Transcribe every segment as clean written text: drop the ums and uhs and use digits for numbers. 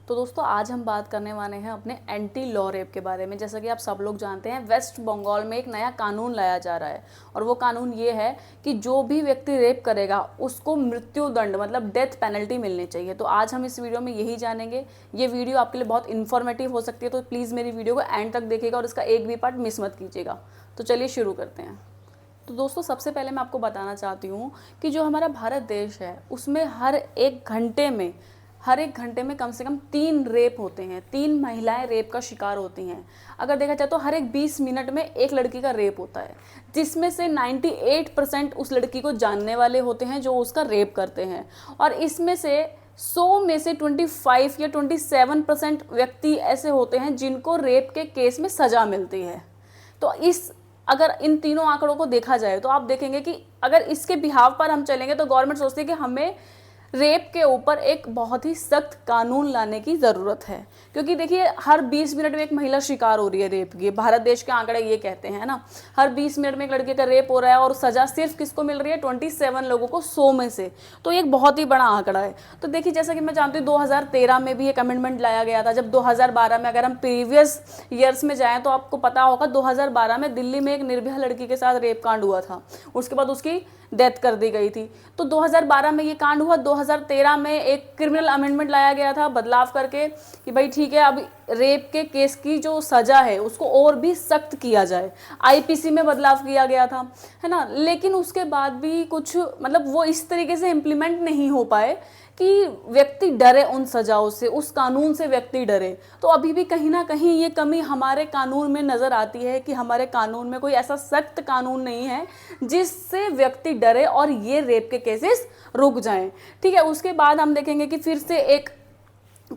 तो दोस्तों आज हम बात करने वाले हैं अपने एंटी लॉ रेप के बारे में। जैसा कि आप सब लोग जानते हैं, वेस्ट बंगाल में एक नया कानून लाया जा रहा है और वो कानून ये है कि जो भी व्यक्ति रेप करेगा उसको मृत्यु दंड मतलब डेथ पेनल्टी मिलनी चाहिए। तो आज हम इस वीडियो में यही जानेंगे। ये वीडियो आपके लिए बहुत इन्फॉर्मेटिव हो सकती है, तो प्लीज़ मेरी वीडियो को एंड तक देखिएगा और इसका एक भी पार्ट मिस मत कीजिएगा। तो चलिए शुरू करते हैं। तो दोस्तों सबसे पहले मैं आपको बताना चाहती हूँ कि जो हमारा भारत देश है उसमें हर एक घंटे में कम से कम 3 रेप होते हैं। 3 महिलाएं रेप का शिकार होती हैं। अगर देखा जाए तो हर एक 20 मिनट में एक लड़की का रेप होता है, जिसमें से 98% उस लड़की को जानने वाले होते हैं जो उसका रेप करते हैं। और इसमें से 100 में से 25 या 27% व्यक्ति ऐसे होते हैं जिनको रेप के केस में सज़ा मिलती है। तो अगर इन तीनों आंकड़ों को देखा जाए तो आप देखेंगे कि अगर इसके बिहाव पर हम चलेंगे तो गवर्नमेंट सोचती है कि हमें रेप के ऊपर एक बहुत ही सख्त कानून लाने की ज़रूरत है, क्योंकि देखिए हर 20 मिनट में एक महिला शिकार हो रही है रेप की। भारत देश के आंकड़े ये कहते हैं ना, हर 20 मिनट में एक लड़के का रेप हो रहा है और सज़ा सिर्फ किसको मिल रही है? 27 लोगों को 100 में से। तो एक बहुत ही बड़ा आंकड़ा है। तो देखिए जैसा कि मैं जानती हूँ 2013 में भी एक अमेंडमेंट लाया गया था। जब 2012 में, अगर हम प्रीवियस ईयर्स में जाएँ तो आपको पता होगा 2012 में दिल्ली में एक निर्भया लड़की के साथ रेप कांड हुआ था। उसके बाद उसकी डेथ कर दी गई थी। तो 2012 में ये कांड हुआ। 2013 में एक क्रिमिनल अमेंडमेंट लाया गया था बदलाव करके कि भाई ठीक है, अब रेप के केस की जो सज़ा है उसको और भी सख्त किया जाए। आईपीसी में बदलाव किया गया था, है ना। लेकिन उसके बाद भी कुछ मतलब वो इस तरीके से इम्प्लीमेंट नहीं हो पाए कि व्यक्ति डरे उन सजाओं से, उस कानून से व्यक्ति डरे। तो अभी भी कहीं ना कहीं ये कमी हमारे कानून में नज़र आती है कि हमारे कानून में कोई ऐसा सख्त कानून नहीं है जिससे व्यक्ति डरे और ये रेप के केसेस रुक जाएं। ठीक है, उसके बाद हम देखेंगे कि फिर से एक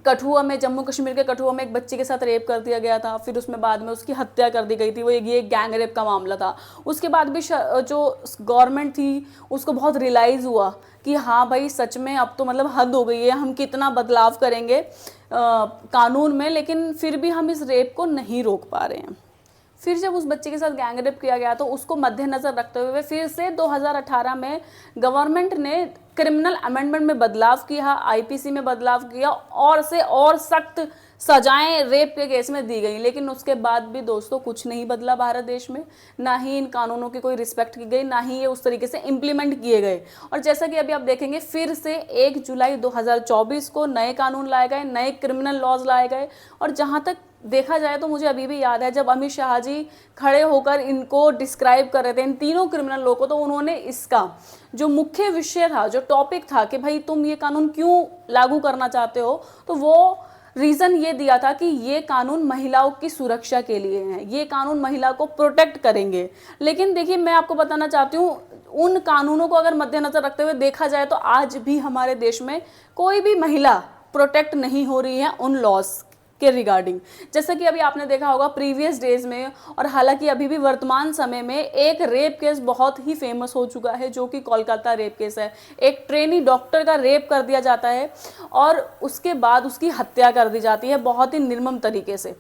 कठुआ में, जम्मू कश्मीर के कठुआ में एक बच्ची के साथ रेप कर दिया गया था। फिर उसमें बाद में उसकी हत्या कर दी गई थी। वो ये गैंग रेप का मामला था। उसके बाद भी जो गवर्नमेंट थी उसको बहुत रियलाइज़ हुआ कि हाँ भाई सच में अब तो मतलब हद हो गई है, हम कितना बदलाव करेंगे कानून में, लेकिन फिर भी हम इस रेप को नहीं रोक पा रहे हैं। फिर जब उस बच्चे के साथ गैंग रेप किया गया तो उसको मद्देनज़र रखते हुए फिर से 2018 में गवर्नमेंट ने क्रिमिनल अमेंडमेंट में बदलाव किया, आईपीसी में बदलाव किया और सख्त सजाएं रेप के केस में दी गई। लेकिन उसके बाद भी दोस्तों कुछ नहीं बदला भारत देश में, ना ही इन कानूनों की कोई रिस्पेक्ट की गई, ना ही ये उस तरीके से इम्प्लीमेंट किए गए। और जैसा कि अभी आप देखेंगे फिर से 1 जुलाई 2024 को नए कानून लाए गए, नए क्रिमिनल लॉज लाए गए। और जहाँ तक देखा जाए तो मुझे अभी भी याद है जब अमित शाह जी खड़े होकर इनको डिस्क्राइब कर रहे थे, इन तीनों क्रिमिनल लॉ को, तो उन्होंने इसका जो मुख्य विषय था, जो टॉपिक था कि भाई तुम ये कानून क्यों लागू करना चाहते हो, तो वो रीज़न ये दिया था कि ये कानून महिलाओं की सुरक्षा के लिए हैं, ये कानून महिला को प्रोटेक्ट करेंगे। लेकिन देखिए मैं आपको बताना चाहती हूँ उन कानूनों को अगर मद्देनजर रखते हुए देखा जाए तो आज भी हमारे देश में कोई भी महिला प्रोटेक्ट नहीं हो रही है उन लॉज के रिगार्डिंग। जैसा कि अभी आपने देखा होगा प्रीवियस डेज में, और हालांकि अभी भी वर्तमान समय में एक रेप केस बहुत ही फेमस हो चुका है जो कि कोलकाता रेप केस है। एक ट्रेनी डॉक्टर का रेप कर दिया जाता है और उसके बाद उसकी हत्या कर दी जाती है बहुत ही निर्मम तरीके से।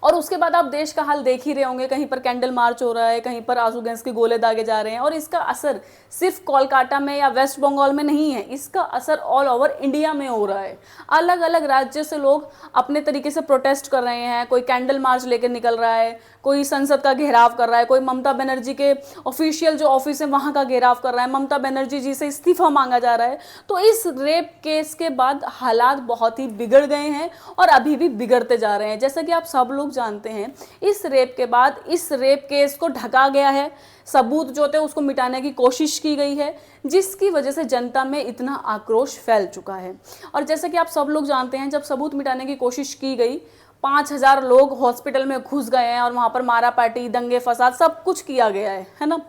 और उसके बाद आप देश का हाल देख ही रहे होंगे, कहीं पर कैंडल मार्च हो रहा है, कहीं पर आंसू गैस के गोले दागे जा रहे हैं। और इसका असर सिर्फ कोलकाता में या वेस्ट बंगाल में नहीं है, इसका असर ऑल ओवर इंडिया में हो रहा है। अलग अलग राज्य से लोग अपने तरीके से प्रोटेस्ट कर रहे हैं। कोई कैंडल मार्च लेकर निकल रहा है, कोई संसद का घेराव कर रहा है, कोई ममता बनर्जी के ऑफिशियल जो ऑफिस है वहाँ का घेराव कर रहा है, ममता बनर्जी जी से इस्तीफा मांगा जा रहा है। तो इस रेप केस के बाद हालात बहुत ही बिगड़ गए हैं और अभी भी बिगड़ते जा रहे हैं। जैसा कि आप सब लोग जानते हैं इस रेप के बाद इस रेप केस को ढका गया है, सबूत जो थे उसको मिटाने की कोशिश की गई है, जिसकी वजह से जनता में इतना आक्रोश फैल चुका है। और जैसा कि आप सब लोग जानते हैं जब सबूत मिटाने की कोशिश की गई 5000 लोग हॉस्पिटल में घुस गए हैं और वहाँ पर मारा पार्टी, दंगे फसाद सब कुछ किया गया है ना।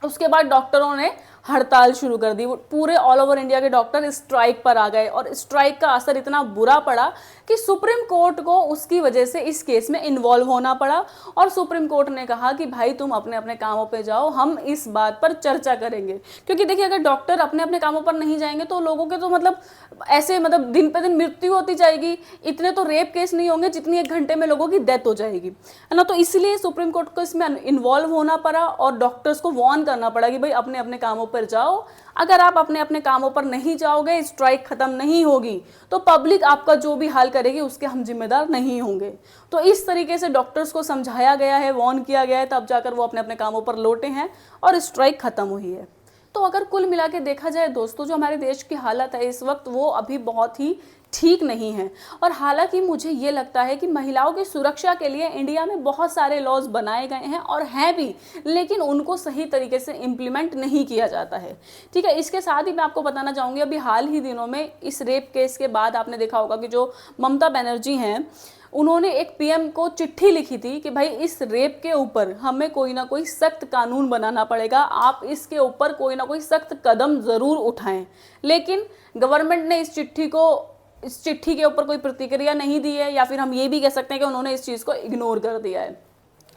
उसके बाद डॉक्टरों ने हड़ताल शुरू कर दी। पूरे ऑल ओवर इंडिया के डॉक्टर स्ट्राइक पर आ गए और स्ट्राइक का असर इतना बुरा पड़ा कि सुप्रीम कोर्ट को उसकी वजह से इस केस में इन्वॉल्व होना पड़ा। और सुप्रीम कोर्ट ने कहा कि भाई तुम अपने अपने कामों पे जाओ, हम इस बात पर चर्चा करेंगे। क्योंकि देखिए अगर डॉक्टर अपने अपने कामों पर नहीं जाएंगे तो लोगों के तो मतलब ऐसे मतलब दिन पे दिन मृत्यु होती जाएगी। इतने तो रेप केस नहीं होंगे जितनी 1 घंटे में लोगों की डेथ हो जाएगी, है ना। तो इसलिए सुप्रीम कोर्ट को इसमें इन्वॉल्व होना पड़ा और डॉक्टर्स को वार्न करना पड़ा कि भाई अपने अपने कामों पर जाओ। अगर आप अपने अपने कामों पर नहीं जाओगे, स्ट्राइक खत्म नहीं होगी, तो पब्लिक आपका जो भी हाल करेगी उसके हम जिम्मेदार नहीं होंगे। तो इस तरीके से डॉक्टर्स को समझाया गया है, वार्न किया गया है, तब जाकर वो अपने अपने कामों पर लौटे हैं और स्ट्राइक खत्म हुई है। तो अगर कुल मिला के देखा जाए दोस्तों, जो हमारे देश की हालत है इस वक्त, वो अभी बहुत ही ठीक नहीं है। और हालांकि मुझे ये लगता है कि महिलाओं की सुरक्षा के लिए इंडिया में बहुत सारे लॉज बनाए गए हैं और हैं भी, लेकिन उनको सही तरीके से इम्प्लीमेंट नहीं किया जाता है। ठीक है, इसके साथ ही मैं आपको बताना चाहूँगी, अभी हाल ही दिनों में इस रेप केस के बाद आपने देखा होगा कि जो ममता बनर्जी हैं, उन्होंने एक पीएम को चिट्ठी लिखी थी कि भाई इस रेप के ऊपर हमें कोई ना कोई सख्त कानून बनाना पड़ेगा, आप इसके ऊपर कोई ना कोई सख्त कदम ज़रूर उठाएं। लेकिन गवर्नमेंट ने इस चिट्ठी के ऊपर कोई प्रतिक्रिया नहीं दी है, या फिर हम ये भी कह सकते हैं कि उन्होंने इस चीज़ को इग्नोर कर दिया है।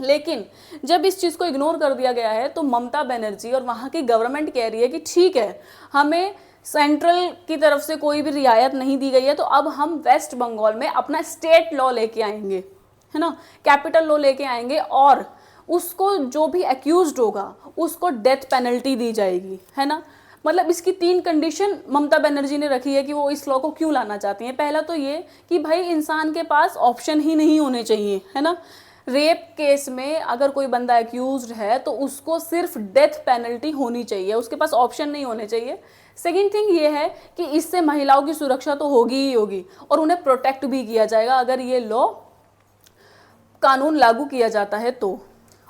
लेकिन जब इस चीज़ को इग्नोर कर दिया गया है तो ममता बनर्जी और वहाँ की गवर्नमेंट कह रही है कि ठीक है, हमें सेंट्रल की तरफ से कोई भी रियायत नहीं दी गई है, तो अब हम वेस्ट बंगाल में अपना स्टेट लॉ लेके आएंगे, है ना, कैपिटल लॉ लेके आएंगे, और उसको जो भी एक्यूज्ड होगा उसको डेथ पेनल्टी दी जाएगी, है ना। मतलब इसकी 3 कंडीशन ममता बनर्जी ने रखी है कि वो इस लॉ को क्यों लाना चाहती हैं। पहला तो ये कि भाई इंसान के पास ऑप्शन ही नहीं होने चाहिए, है ना। रेप केस में अगर कोई बंदा एक्यूज्ड है तो उसको सिर्फ डेथ पेनल्टी होनी चाहिए, उसके पास ऑप्शन नहीं होने चाहिए। सेकेंड थिंग ये है कि इससे महिलाओं की सुरक्षा तो होगी ही होगी और उन्हें प्रोटेक्ट भी किया जाएगा अगर ये लॉ कानून लागू किया जाता है तो।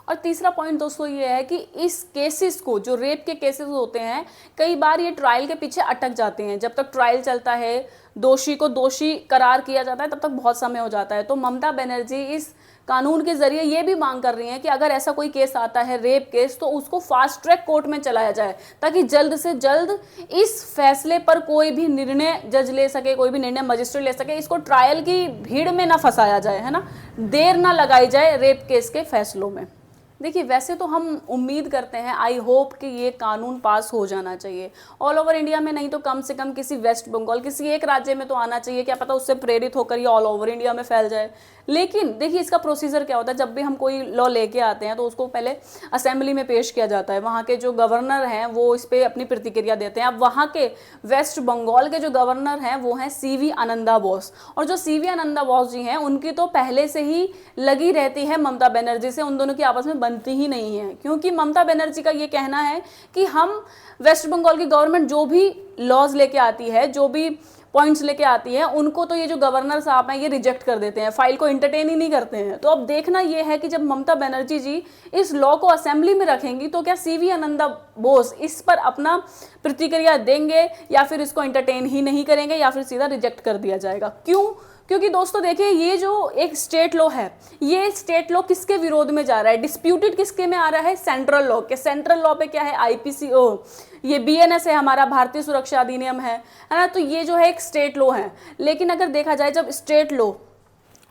और तीसरा पॉइंट दोस्तों ये है कि इस केसेस को, जो रेप के केसेस होते हैं, कई बार ये ट्रायल के पीछे अटक जाते हैं। जब तक ट्रायल चलता है, दोषी को दोषी करार किया जाता है, तब तक बहुत समय हो जाता है। तो ममता बनर्जी इस कानून के जरिए ये भी मांग कर रही हैं कि अगर ऐसा कोई केस आता है रेप केस, तो उसको फास्ट ट्रैक कोर्ट में चलाया जाए, ताकि जल्द से जल्द इस फैसले पर कोई भी निर्णय जज ले सके, कोई भी निर्णय मजिस्ट्रेट ले सके। इसको ट्रायल की भीड़ में ना फंसाया जाए, है ना, देर ना लगाई जाए रेप केस के फैसलों में। देखिए, वैसे तो हम उम्मीद करते हैं, आई होप कि ये कानून पास हो जाना चाहिए ऑल ओवर इंडिया में, नहीं तो कम से कम किसी वेस्ट बंगाल, किसी एक राज्य में तो आना चाहिए। क्या पता उससे प्रेरित होकर ये ऑल ओवर इंडिया में फैल जाए। लेकिन देखिए, इसका प्रोसीजर क्या होता है। जब भी हम कोई लॉ लेके आते हैं तो उसको पहले असेंबली में पेश किया जाता है, वहाँ के जो गवर्नर हैं वो इस पर अपनी प्रतिक्रिया देते हैं। अब वहाँ के वेस्ट बंगाल के जो गवर्नर हैं वो हैं CV आनंदा बोस, और जो CV आनंदा बोस जी हैं उनकी तो पहले से ही लगी रहती है ममता बनर्जी से, उन दोनों की आपस में बनती ही नहीं है। क्योंकि ममता बनर्जी का ये कहना है कि हम वेस्ट बंगाल की गवर्नमेंट जो भी लॉज लेके आती है, जो भी पॉइंट्स लेके आती है, उनको तो ये जो गवर्नर साहब हैं ये रिजेक्ट कर देते हैं, फाइल को एंटरटेन ही नहीं करते हैं। तो अब देखना ये है कि जब ममता बनर्जी जी इस लॉ को असेंबली में रखेंगी तो क्या CV आनंदा बोस इस पर अपना प्रतिक्रिया देंगे, या फिर इसको एंटरटेन ही नहीं करेंगे, या फिर सीधा रिजेक्ट कर दिया जाएगा। क्यों? क्योंकि दोस्तों देखिए, ये जो एक स्टेट लॉ है, ये स्टेट लॉ किसके विरोध में जा रहा है, डिस्प्यूटेड किसके में आ रहा है, सेंट्रल लॉ के। सेंट्रल लॉ पे क्या है, IPC, ये BNS है, हमारा भारतीय सुरक्षा अधिनियम है ना। तो ये जो है एक स्टेट लॉ है। लेकिन अगर देखा जाए, जब स्टेट लॉ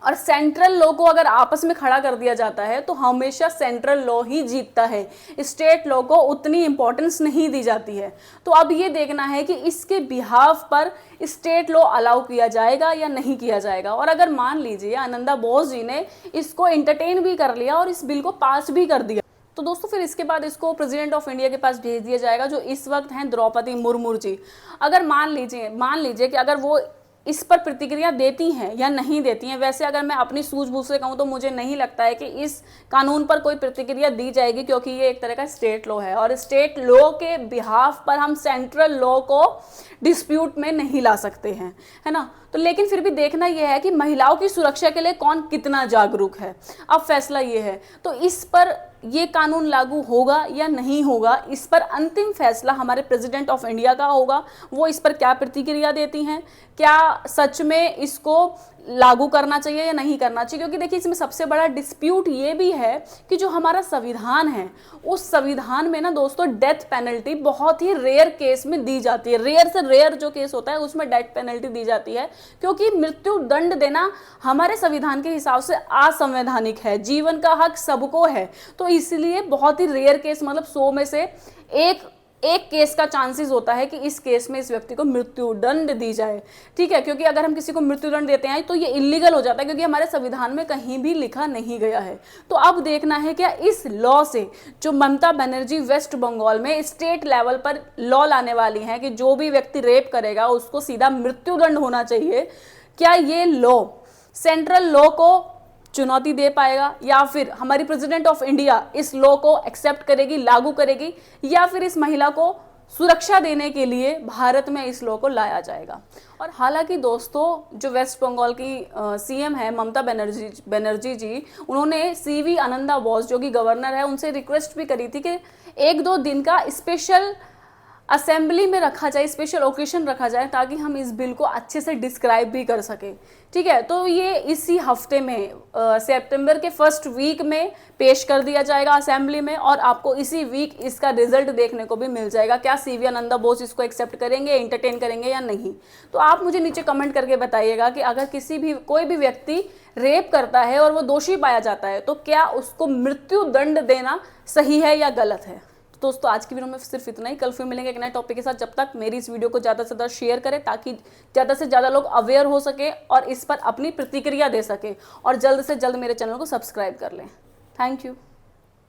और सेंट्रल लॉ को अगर आपस में खड़ा कर दिया जाता है तो हमेशा सेंट्रल लॉ ही जीतता है, स्टेट लॉ को उतनी इंपॉर्टेंस नहीं दी जाती है। तो अब ये देखना है कि इसके बिहाफ पर स्टेट लॉ अलाउ किया जाएगा या नहीं किया जाएगा। और अगर मान लीजिए आनंदा बोस जी ने इसको एंटरटेन भी कर लिया और इस बिल को पास भी कर दिया, तो दोस्तों फिर इसके बाद इसको प्रेसिडेंट ऑफ इंडिया के पास भेज दिया जाएगा, जो इस वक्त हैं द्रौपदी मुर्मू जी। अगर मान लीजिए कि अगर वो इस पर प्रतिक्रिया देती हैं या नहीं देती हैं। वैसे अगर मैं अपनी सूझबूझ से कहूँ तो मुझे नहीं लगता है कि इस कानून पर कोई प्रतिक्रिया दी जाएगी, क्योंकि ये एक तरह का स्टेट लॉ है और स्टेट लॉ के बिहाफ पर हम सेंट्रल लॉ को डिस्प्यूट में नहीं ला सकते हैं, है ना। तो लेकिन फिर भी देखना यह है कि महिलाओं की सुरक्षा के लिए कौन कितना जागरूक है। अब फैसला ये है, तो इस पर ये कानून लागू होगा या नहीं होगा, इस पर अंतिम फैसला हमारे प्रेसिडेंट ऑफ इंडिया का होगा। वो इस पर क्या प्रतिक्रिया देती हैं, क्या सच में इसको लागू करना चाहिए या नहीं करना चाहिए। क्योंकि देखिए, इसमें सबसे बड़ा डिस्प्यूट ये भी है कि जो हमारा संविधान है, उस संविधान में ना दोस्तों डेथ पेनल्टी बहुत ही रेयर केस में दी जाती है। रेयर से रेयर जो केस होता है उसमें डेथ पेनल्टी दी जाती है, क्योंकि मृत्यु दंड देना हमारे संविधान के हिसाब से असंवैधानिक है। जीवन का हक सबको है, तो इसलिए बहुत ही रेयर केस, मतलब 100 में से 1 एक केस का चांसेस होता है कि इस केस में इस व्यक्ति को मृत्युदंड दी जाए, ठीक है, क्योंकि अगर हम किसी को मृत्युदंड देते हैं तो ये इलीगल हो जाता है, क्योंकि हमारे संविधान में कहीं भी लिखा नहीं गया है। तो अब देखना है क्या इस लॉ से जो ममता बनर्जी वेस्ट बंगाल में स्टेट लेवल पर लॉ लाने वाली हैं कि जो भी व्यक्ति रेप करेगा उसको सीधा मृत्युदंड होना चाहिए, क्या ये लॉ सेंट्रल लॉ को चुनौती दे पाएगा, या फिर हमारी प्रेसिडेंट ऑफ इंडिया इस लॉ को एक्सेप्ट करेगी, लागू करेगी, या फिर इस महिला को सुरक्षा देने के लिए भारत में इस लॉ को लाया जाएगा। और हालांकि दोस्तों जो वेस्ट बंगाल की सीएम है ममता बनर्जी जी, उन्होंने सीवी आनंदा बोस जो कि गवर्नर है उनसे रिक्वेस्ट भी करी थी कि 1-2 दिन का स्पेशल असेंबली में रखा जाए, स्पेशल ओकेशन रखा जाए, ताकि हम इस बिल को अच्छे से डिस्क्राइब भी कर सकें, ठीक है। तो ये इसी हफ्ते में सितंबर के फर्स्ट वीक में पेश कर दिया जाएगा असेंबली में, और आपको इसी वीक इसका रिजल्ट देखने को भी मिल जाएगा, क्या सीवी आनंदा बोस इसको एक्सेप्ट करेंगे, एंटरटेन करेंगे या नहीं। तो आप मुझे नीचे कमेंट करके बताइएगा कि अगर कोई भी व्यक्ति रेप करता है और वो दोषी पाया जाता है तो क्या उसको मृत्यु दंड देना सही है या गलत है। दोस्तों आज की वीडियो में सिर्फ इतना ही, कल फिर मिलेंगे एक नए टॉपिक के साथ। जब तक मेरी इस वीडियो को ज़्यादा से ज़्यादा शेयर करें ताकि ज़्यादा से ज़्यादा लोग अवेयर हो सके और इस पर अपनी प्रतिक्रिया दे सके, और जल्द से जल्द मेरे चैनल को सब्सक्राइब कर लें। Thank you.